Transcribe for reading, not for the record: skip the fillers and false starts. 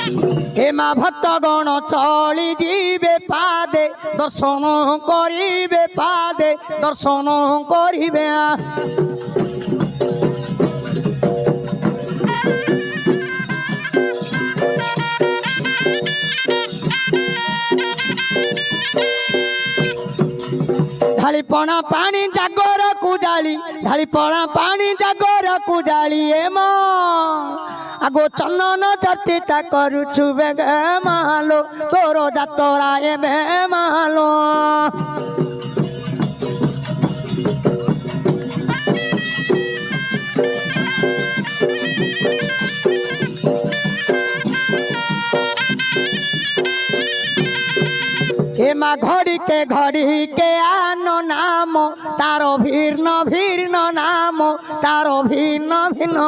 हे माँ भक्तगण चली जीवे पादे दर्शन करिबे पादे दर्शन करिबे ढाली पणा पानी जागर को डाली ढाली पणा पानी जागर को डाली ए माँ आगो चंदन चर्चिता करुछु बेगे मालो तोरो जातरा ए बे मालो हे माँ घड़ी के आनो नाम तारो भिन्न भिन्न नाम तारो भिन्न भिन्न